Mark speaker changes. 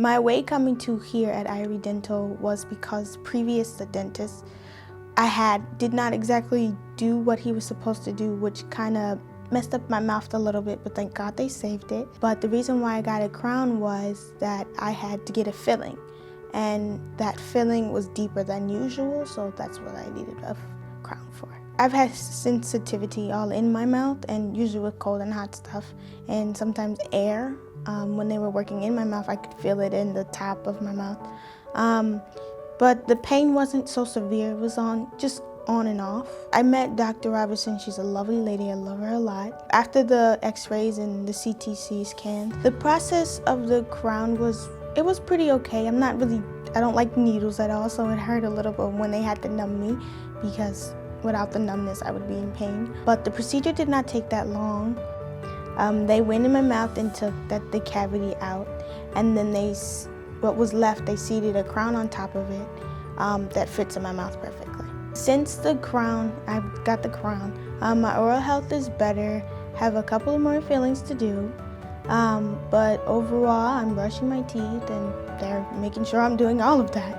Speaker 1: My way coming to here at Irie Dental was because previous the dentist did not exactly do what he was supposed to do, which kind of messed up my mouth a little bit, but thank God they saved it. But the reason why I got a crown was that I had to get a filling, and that filling was deeper than usual, so that's what I needed a crown for. I've had sensitivity all in my mouth, and usually with cold and hot stuff, and sometimes air. When they were working in my mouth, I could feel it in the top of my mouth. But the pain wasn't so severe. It was just on and off. I met Dr. Robinson. She's a lovely lady. I love her a lot. After the x-rays and the CTC scans, the process of the crown was pretty okay. I don't like needles at all, so it hurt a little bit when they had to numb me, because without the numbness, I would be in pain. But the procedure did not take that long. They went in my mouth and took the cavity out, and then what was left, they seated a crown on top of it that fits in my mouth perfectly. Since I got the crown, my oral health is better, have a couple of more fillings to do, but overall I'm brushing my teeth and they're making sure I'm doing all of that.